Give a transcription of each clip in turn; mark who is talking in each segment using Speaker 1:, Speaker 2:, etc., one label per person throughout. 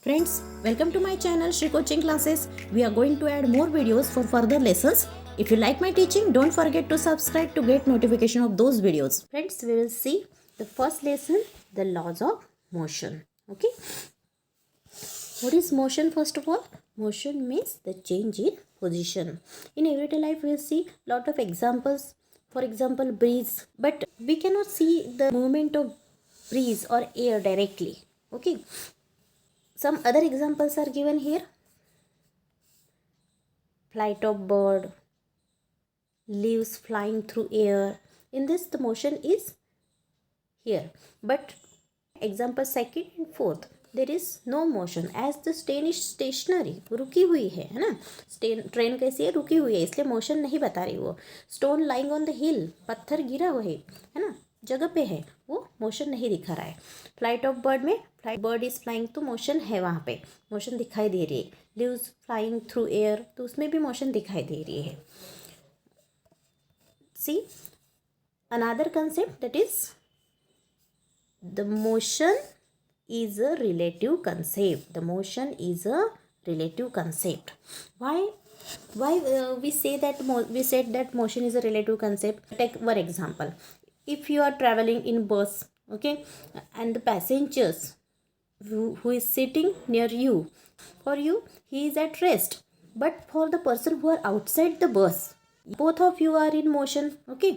Speaker 1: Friends, welcome to my channel Shri Coaching Classes. We are going to add more videos for further lessons. If you like my teaching, don't forget to subscribe to get notification of those videos. Friends, we will see the first lesson, the laws of motion. Okay. What is motion first of all? Motion means the change in position. In everyday life, we will see lot of examples. For example, breeze. But we cannot see the movement of breeze or air directly. Okay. Some other examples are given here. Flight of bird, leaves flying through air. In this, the motion is here. But example second and fourth, there is no motion as the train is stationary. रुकी हुई है ना. Train कैसी है? रुकी हुई है, इसलिए मोशन नहीं बता रही वो. स्टोन लाइंग ऑन द हिल, पत्थर गिरा हुआ है ना, जगह पे है, वो मोशन नहीं दिखा रहा है. फ्लाइट ऑफ बर्ड में फ्लाइट बर्ड इज फ्लाइंग तो मोशन है, वहाँ पे मोशन दिखाई दे रही है. लीव्स फ्लाइंग थ्रू एयर तो उसमें भी मोशन दिखाई दे रही है. See another concept that is the motion is a relative concept. The motion is a relative concept. Why we said that motion is a relative concept? Take one example. If you are traveling in bus, okay, and the passengers who is sitting near you, for you he is at rest, but for the person who are outside the bus, both of you are in motion. Okay.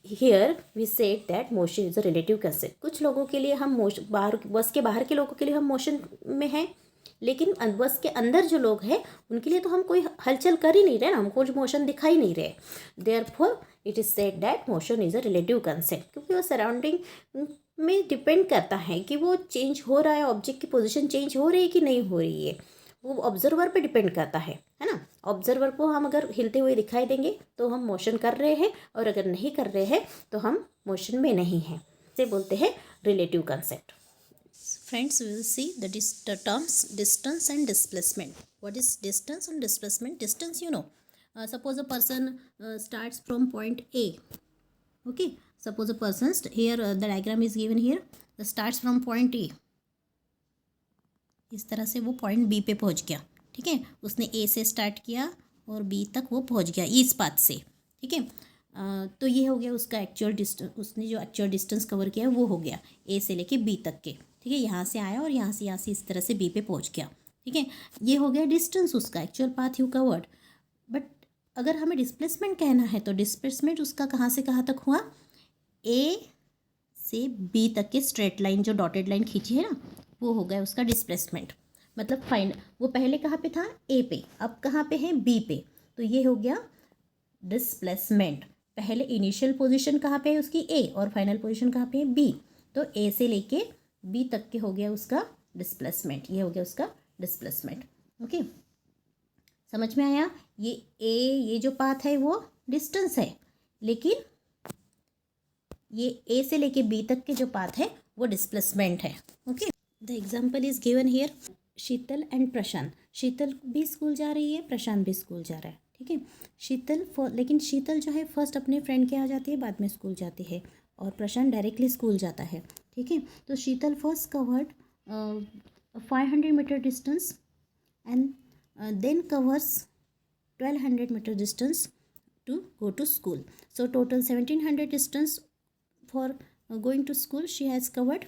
Speaker 1: Here we said that motion is a relative concept. कुछ लोगों के लिए हम motion, बाहर बस के बाहर के लोगों के लिए हम मोशन में हैं, लेकिन बस के अंदर जो लोग हैं उनके लिए तो हम कोई हलचल कर ही नहीं रहे ना, हमको जो मोशन दिखाई नहीं रहे. Therefore it is said that motion is a relative concept, क्योंकि वो सराउंडिंग में डिपेंड करता है कि वो चेंज हो रहा है, ऑब्जेक्ट की पोजिशन चेंज हो रही है कि नहीं हो रही है, वो ऑब्जर्वर पे डिपेंड करता है ना. ऑब्जर्वर को हम अगर हिलते हुए दिखाई देंगे तो हम मोशन कर रहे हैं, और अगर नहीं कर रहे हैं तो हम मोशन में नहीं हैं. इसे बोलते हैं relative concept. Friends, we will see the terms distance and displacement. What is distance and displacement? Distance, you know, suppose a person starts from point A. Okay, suppose a person, here the diagram is given here, starts from point A. इस तरह से वो point B पे पहुंच गया. ठीक है, उसने ए से स्टार्ट किया और बी तक वो पहुंच गया इस पाथ से. ठीक है, तो ये हो गया उसका एक्चुअल डिस्टेंस. उसने जो एक्चुअल डिस्टेंस कवर किया वो हो गया ए से लेके बी तक के. ठीक है, यहाँ से आया और यहाँ से इस तरह से बी पे पहुंच गया. ठीक है, ये हो गया डिस्टेंस, उसका actual path you covered. But अगर हमें डिस्प्लेसमेंट कहना है तो डिस्प्लेसमेंट उसका कहाँ से कहाँ तक हुआ? ए से बी तक के स्ट्रेट लाइन, जो डॉटेड लाइन खींची है ना, वो हो गया उसका डिस्प्लेसमेंट. मतलब फाइन, वो पहले कहाँ पे था? ए पे, अब कहाँ पे है? बी पे. तो ये हो गया डिस्प्लेसमेंट. पहले इनिशियल पोजीशन कहाँ पे है उसकी? ए, और फाइनल पोजीशन कहाँ पे है? बी. तो ए से लेके बी तक के हो गया उसका डिस्प्लेसमेंट. ये हो गया उसका डिस्प्लेसमेंट. ओके, समझ में आया? ये जो पाथ है वो डिस्टेंस है, लेकिन ये ए से लेके बी तक के जो पाथ है वो डिस्प्लेसमेंट है. Okay, the example is given here. Sheetal and Prashant. Sheetal भी स्कूल जा रही है, प्रशांत भी स्कूल जा रहा है. ठीक है, लेकिन शीतल जो है फर्स्ट अपने फ्रेंड के आ जाती है, बाद में स्कूल जाती है, और प्रशांत डायरेक्टली स्कूल जाता है. ठीक है, तो Sheetal first covered 500 metre distance and then covers 1200 metre distance to go to school. So total 1700 distance for going to school she has covered,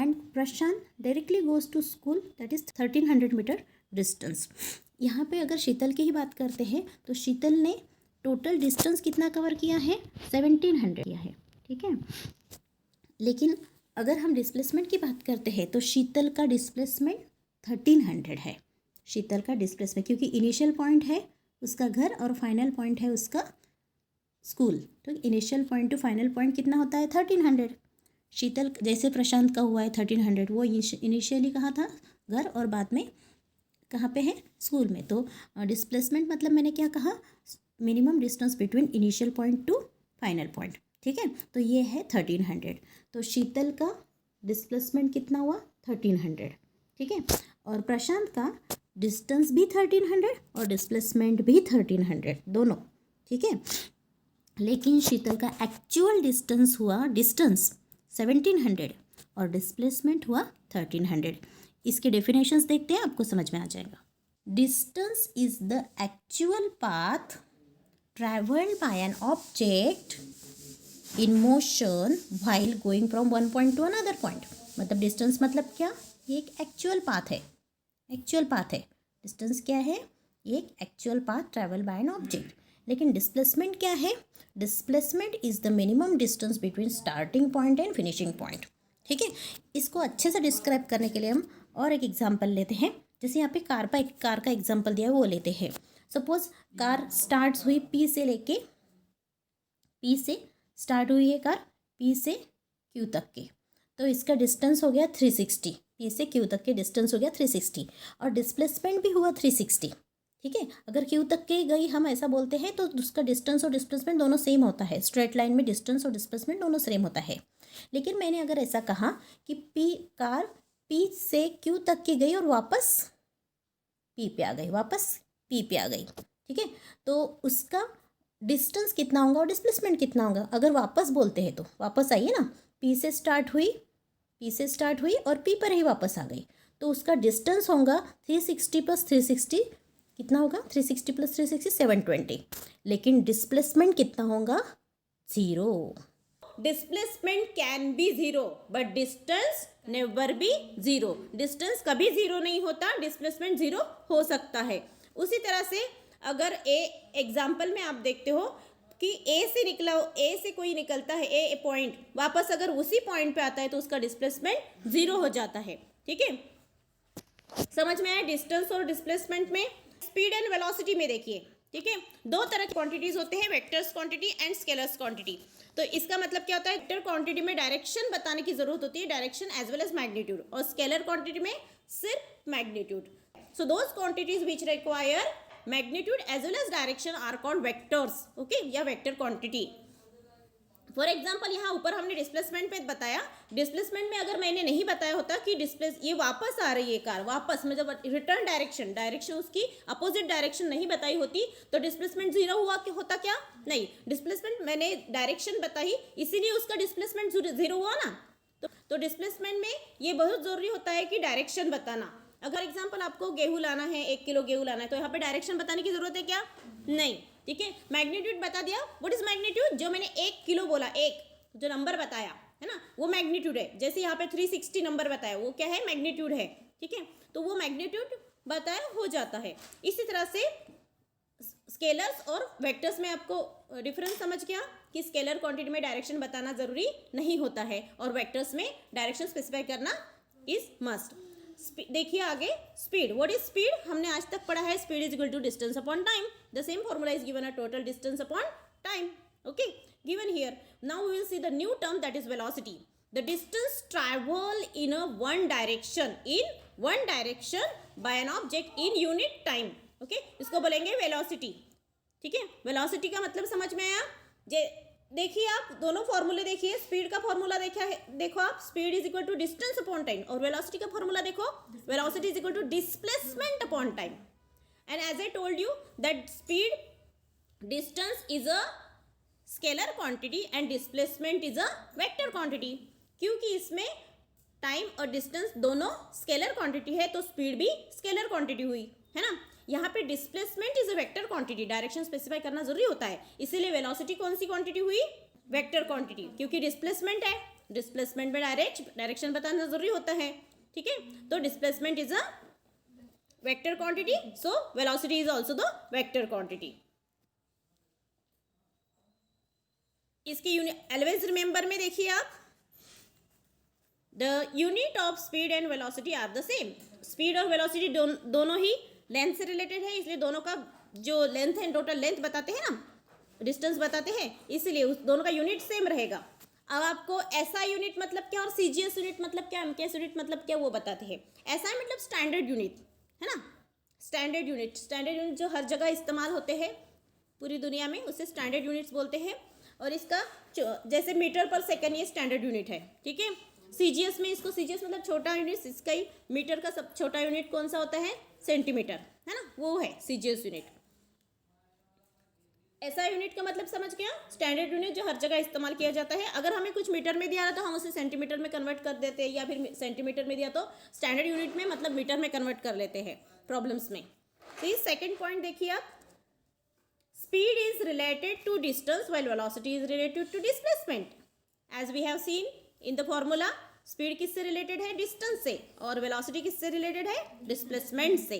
Speaker 1: and Prashant directly goes to school, that is 1300 meter distance. यहाँ पे अगर शीतल की ही बात करते हैं तो शीतल ने total distance कितना कवर किया है? 1700 किया है. ठीक है, लेकिन अगर हम डिस्प्लेसमेंट की बात करते हैं तो शीतल का डिस्प्लेसमेंट 1300 है. शीतल का डिस्प्लेसमेंट, क्योंकि इनिशियल पॉइंट है उसका घर और फाइनल पॉइंट है उसका स्कूल, तो initial point two final point कितना होता है? 1300. शीतल जैसे प्रशांत का हुआ है 1300, वो इनिशियली कहाँ था? घर, और बाद में कहाँ पे है? स्कूल में. तो डिस्प्लेसमेंट मतलब मैंने क्या कहा? Minimum distance between initial point two final point. ठीक है, तो ये है 1300. तो शीतल का डिस्प्लेसमेंट कितना हुआ? 1300. ठीक है, और प्रशांत का डिस्टेंस भी 1300 और डिस्प्लेसमेंट भी 1300, दोनों. ठीक है, लेकिन शीतल का एक्चुअल डिस्टेंस 1700 और डिस्प्लेसमेंट हुआ 1300. इसके डेफिनेशंस देखते हैं, आपको समझ में आ जाएगा। Distance is the actual path travelled bye an object in motion while going from one point two another point. मतलब डिस्टेंस मतलब क्या, ये एक एक्चुअल पाथ है, एक्चुअल पाथ है। डिस्टेंस क्या है, एक actual path travel by an object. लेकिन डिस्प्लेसमेंट क्या है, displacement is the minimum distance between starting point and finishing point. ठीक है, इसको अच्छे से डिस्क्राइब करने के लिए हम और एक एग्जांपल लेते हैं। जैसे यहाँ पे कार का एग्जांपल दिया है, वो लेते हैं। सपोज कार स्टार्ट हुई पी से लेके, पी से स्टार्ट हुई है कार, पी से क्यू तक के, तो इसका डिस्टेंस हो गया 360। पी से क्यू तक के डिस्टेंस हो गया 360 और डिस्प्लेसमेंट भी हुआ 360। ठीक है, अगर क्यू तक के गई हम ऐसा बोलते हैं तो उसका डिस्टेंस और डिस्प्लेसमेंट दोनों सेम होता है। स्ट्रेट लाइन में डिस्टेंस और डिस्प्लेसमेंट दोनों सेम होता है। लेकिन मैंने अगर ऐसा कहा कि कार पी से क्यू तक की गई और वापस पी पे आ गई, वापस पी पे आ गई, ठीक है, तो उसका डिस्टेंस कितना होगा और डिस्प्लेसमेंट कितना होगा। अगर वापस बोलते हैं तो वापस आइए ना, पी से स्टार्ट हुई और पी पर ही वापस आ गई, तो उसका डिस्टेंस होगा 360 प्लस 360, कितना होगा 360 प्लस 360 720। लेकिन डिस्प्लेसमेंट कितना होगा, 0।
Speaker 2: Displacement can be 0 but distance never be 0। Distance कभी 0 नहीं होता, डिस्प्लेसमेंट 0 हो सकता है। उसी तरह से अगर एग्जाम्पल में आप देखते हो कि ए से कोई निकलता है, ए पॉइंट, वापस अगर उसी पॉइंट पे आता है तो उसका डिस्प्लेसमेंट 0 हो जाता है। ठीक है, समझ में आया डिस्टेंस और डिस्प्लेसमेंट में। स्पीड एंड वेलोसिटी में देखिए, ठीक है, दो तरह की क्वांटिटीज होते हैं, vectors quantity and scalars quantity. तो इसका मतलब क्या होता है, वेक्टर क्वांटिटी में डायरेक्शन बताने की जरूरत होती है, direction as well as magnitude, और स्केलर क्वांटिटी में सिर्फ magnitude. So those quantities which require magnitude as well as direction are called vectors, okay, या वेक्टर क्वांटिटी। फॉर एग्जाम्पल यहाँ ऊपर हमने डिस्प्लेसमेंट पे बताया, डिस्प्लेसमेंट में अगर मैंने नहीं बताया होता कि ये वापस आ रही है कार, वापस मतलब रिटर्न डायरेक्शन उसकी अपोजिट डायरेक्शन नहीं बताई होती तो डिस्प्लेसमेंट 0 होता क्या, नहीं, डिस्प्लेसमेंट मैंने डायरेक्शन बताई इसीलिए उसका डिस्प्लेसमेंट 0 हुआ ना। तो डिस्प्लेसमेंट में ये बहुत जरूरी होता है कि डायरेक्शन बताना। अगर एग्जाम्पल आपको गेहूं लाना है, 1 किलो गेहूं लाना है, तो यहाँ पे डायरेक्शन बताने की जरूरत है क्या, नहीं। ठीक है, मैग्नीट्यूड बता दिया। व्हाट इज मैग्नीट्यूड, जो मैंने 1 किलो बोला, एक जो नंबर बताया है ना, वो मैग्नीट्यूड है। जैसे यहाँ पे 360 नंबर बताया, वो क्या है, मैग्नीट्यूड है। ठीक है, तो वो मैग्नीट्यूड बताया हो जाता है। इसी तरह से स्केलर्स और वेक्टर्स में आपको डिफरेंस समझ गया कि स्केलर क्वांटिटी में डायरेक्शन बताना जरूरी नहीं होता है और वेक्टर्स में डायरेक्शन स्पेसिफाई करना इज मस्ट। देखिए आगे, स्पीड, व्हाट इज स्पीड, हमने आज तक पढ़ा है, speed is equal to distance upon time. The same formula is given a total distance upon time, okay, given here. Now we will see the new term that is velocity, the distance travel in a one direction by an object in unit time, okay, इसको बोलेंगे velocity. ठीक है, velocity का मतलब समझ में आया। देखिए आप दोनों फॉर्मूले देखिए, स्पीड का फॉर्मूला देखा है, देखो आप, speed is equal to distance upon time, और वेलोसिटी का फॉर्मूला देखो, velocity is equal to displacement upon time. And as I told you that speed distance is a scalar quantity and displacement is a vector quantity. क्योंकि इसमें time और distance दोनों scalar quantity है तो speed भी scalar quantity हुई, है ना। यहाँ पे displacement is a vector quantity, direction specify करना जरूरी होता है, इसीलिए वेलोसिटी कौन सी क्वांटिटी हुई, वेक्टर क्वांटिटी, क्योंकि डिस्प्लेसमेंट है, डिस्प्लेसमेंट में डायरेक्शन बताना जरूरी होता है। ठीक है, तो displacement is a vector quantity, so velocity is also the vector quantity. इसकी यूनिट ऑलवेज रिमेंबर में देखिए आप, the unit of speed and velocity are the same. Speed और वेलोसिटी दोनों ही लेंथ से रिलेटेड है, इसलिए दोनों का जो लेंथ है, टोटल लेंथ बताते हैं ना, डिस्टेंस बताते हैं, इसलिए उस दोनों का यूनिट सेम रहेगा। अब आपको एसआई यूनिट मतलब क्या और सीजीएस यूनिट मतलब क्या, एमकेएस यूनिट मतलब क्या, वो बताते हैं। एसआई मतलब स्टैंडर्ड यूनिट, है ना, स्टैंडर्ड यूनिट जो हर जगह इस्तेमाल होते हैं पूरी दुनिया में, उसे स्टैंडर्ड यूनिट्स बोलते हैं। और इसका जैसे मीटर पर सेकेंड, ये स्टैंडर्ड यूनिट है। ठीक है, सीजीएस में, इसको सीजीएस मतलब छोटा यूनिट, इसका ही मीटर का सब छोटा यूनिट कौन सा होता है, सेंटीमीटर, है ना, वो है सीजीएस यूनिट। ऐसा यूनिट का मतलब समझ गया, स्टैंडर्ड यूनिट जो हर जगह इस्तेमाल किया जाता है। अगर हमें कुछ मीटर में दिया रहा तो हम उसे सेंटीमीटर में कन्वर्ट कर देते हैं, या फिर सेंटीमीटर में दिया तो स्टैंडर्ड यूनिट में मतलब मीटर में कन्वर्ट कर लेते हैं प्रॉब्लम्स में। तो सेकंड पॉइंट देखिए आप, speed is related to distance while velocity is related to displacement. As we have seen in the formula, speed किससे रिलेटेड है? डिस्टेंस से, और वेलोसिटी किससे रिलेटेड है? डिस्प्लेसमेंट से।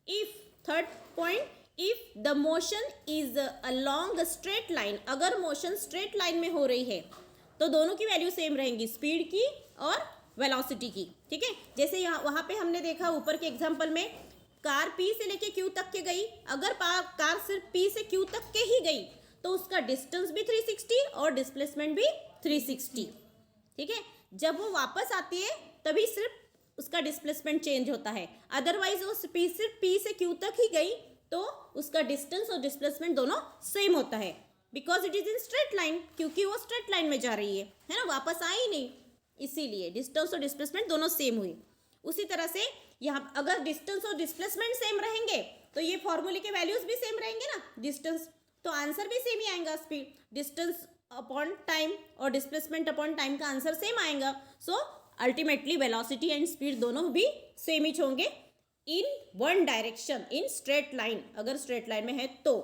Speaker 2: If third point, if the motion is along straight line, अगर motion straight line में हो रही है तो दोनों की वैल्यू सेम रहेंगी, स्पीड की और वेलोसिटी की। ठीक है, जैसे यहाँ वहाँ पे हमने देखा ऊपर के एग्जाम्पल में, कार P से लेके Q तक के गई, अगर कार सिर्फ P से Q तक के ही गई तो उसका डिस्टेंस भी 360 और डिस्प्लेसमेंट भी 360। ठीक है, जब वो वापस आती है तभी सिर्फ उसका डिस्प्लेसमेंट चेंज होता है, अदरवाइज वो सिर्फ P से Q तक ही गई तो उसका डिस्टेंस और डिस्प्लेसमेंट दोनों सेम होता है, because it is in straight line, क्योंकि वो स्ट्रेट लाइन में जा रही है ना, वापस आई नहीं, इसीलिए डिस्टेंस और डिस्प्लेसमेंट दोनों सेम हुई। उसी तरह से यहाँ अगर डिस्टेंस और डिस्प्लेसमेंट सेम रहेंगे तो ये फॉर्मूले के वैल्यूज भी सेम रहेंगे ना, डिस्टेंस तो आंसर भी सेम ही आएगा, स्पीड डिस्टेंस अपॉन टाइम और डिस्प्लेसमेंट अपॉन टाइम का आंसर सेम आएगा। So ultimately velocity and speed दोनों भी सेम ही होंगे in one direction, in straight line, अगर स्ट्रेट लाइन में है तो।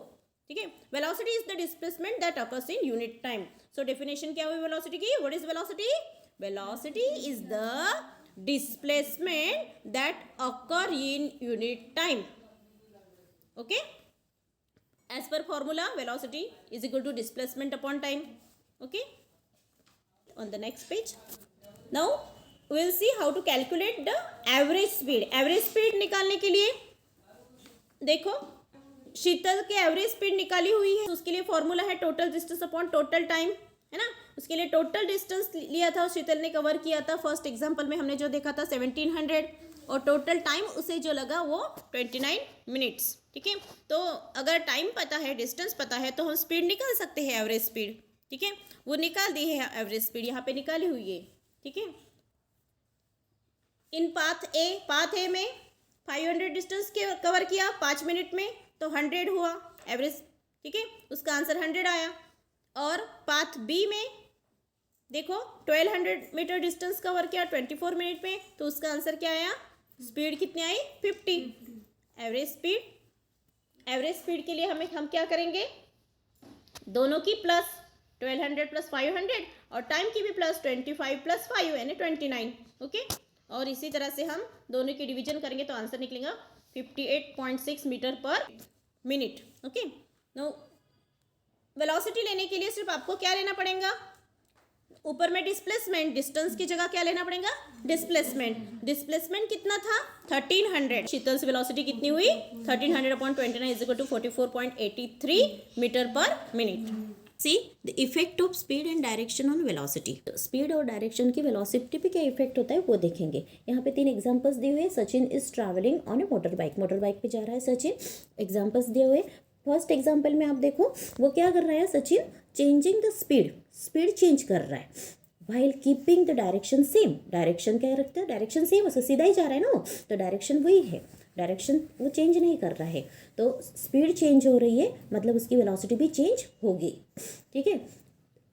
Speaker 2: ठीक है, velocity is the displacement that occurs in unit time. So definition क्या हुई वेलोसिटी की? What is velocity? Velocity is the displacement that occur in unit time. Okay, as per formula velocity is equal to displacement upon time. Okay, on the next page now we will see how to calculate the average speed. average speed निकालने के लिए देखो, शीतल के average speed निकाली हुई है, उसके लिए फॉर्मूला है total distance upon total time, है ना। उसके लिए टोटल डिस्टेंस लिया था शीतल ने, कवर किया था फर्स्ट एग्जांपल में हमने जो देखा था 1700, और टोटल टाइम उसे जो लगा वो 29 मिनट्स। ठीक है, तो अगर टाइम पता है, डिस्टेंस पता है, तो हम स्पीड निकाल सकते हैं, एवरेज स्पीड। ठीक है, वो निकाल दी है एवरेज स्पीड, यहाँ पे निकाली हुई है। ठीक है, इन पाथ ए में 500 डिस्टेंस के कवर किया 5 मिनट में, तो 100 हुआ एवरेज। ठीक है, उसका आंसर 100 आया। और पाथ बी में देखो 1200 मीटर डिस्टेंस कवर किया 24 मिनट में, तो उसका आंसर क्या आया? स्पीड कितनी आई? 50 एवरेज स्पीड। एवरेज स्पीड के लिए हम क्या करेंगे? दोनों की प्लस 1200 प्लस 500 और टाइम की भी प्लस 25 प्लस 5 यानी 29। ओके, और इसी तरह से हम दोनों की डिवीजन करेंगे तो आंसर निकलेगा 58.6 metre per minute. Okay, no velocity लेने के लिए सिर्फ आपको क्या लेना पड़ेगा? ऊपर में डिस्प्लेसमेंट, डिस्टेंस की जगह क्या लेना पड़ेगा? डिस्प्लेसमेंट। डिस्प्लेसमेंट कितना था? 1300। शीतल से वेलोसिटी कितनी हुई? 1300/29 is equal to 44.83 metre per minute. See the effect of speed and direction on velocity. Speed और डायरेक्शन की वेलोसिटी पे क्या इफेक्ट होता है वो देखेंगे। यहाँ पे 3 एग्जांपल्स दिए हुए हैं। Sachin is travelling on A motor bike पे जा रहा है सचिन। एग्जांपल्स दिए हुए, फर्स्ट एग्जाम्पल में आप देखो वो क्या कर रहा है Sachin? Changing the speed change कर रहा है while keeping the direction same. Direction क्या रखता है? डायरेक्शन सेम, उससे सीधा ही जा रहा है ना, तो डायरेक्शन वही है, डायरेक्शन वो चेंज नहीं कर रहा है। तो स्पीड चेंज हो रही है मतलब उसकी वेलोसिटी भी चेंज होगी। ठीक है,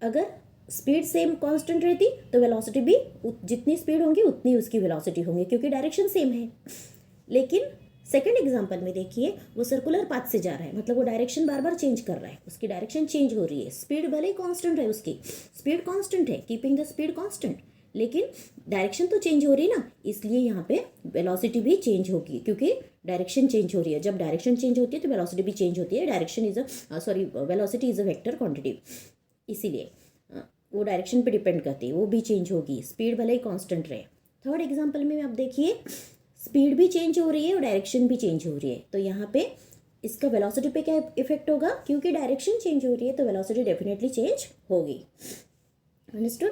Speaker 2: अगर स्पीड सेम कांस्टेंट रहती तो वेलोसिटी भी जितनी स्पीड होगी उतनी उसकी वेलोसिटी होगी, क्योंकि डायरेक्शन सेम है। लेकिन सेकंड एग्जांपल में देखिए वो सर्कुलर पाथ से जा रहा है, मतलब वो डायरेक्शन बार बार चेंज कर रहा है, उसकी डायरेक्शन चेंज हो रही है। स्पीड भले ही कांस्टेंट है, उसकी स्पीड कांस्टेंट है, कीपिंग द स्पीड कांस्टेंट, लेकिन डायरेक्शन तो चेंज हो रही है ना, इसलिए यहाँ पे वेलोसिटी भी चेंज होगी, क्योंकि डायरेक्शन चेंज हो रही है। जब डायरेक्शन चेंज होती है तो वेलोसिटी भी चेंज होती है। Velocity is a vector quantity, इसीलिए वो डायरेक्शन पे डिपेंड करती है, वो भी चेंज होगी, स्पीड भले ही कांस्टेंट रहे। थर्ड एग्जांपल में आप देखिए स्पीड भी चेंज हो रही है और डायरेक्शन भी चेंज हो रही है, तो यहाँ पे इसका वेलोसिटी पे क्या इफेक्ट होगा? क्योंकि डायरेक्शन चेंज हो रही है तो वेलोसिटी डेफिनेटली चेंज होगी। अंडरस्टूड?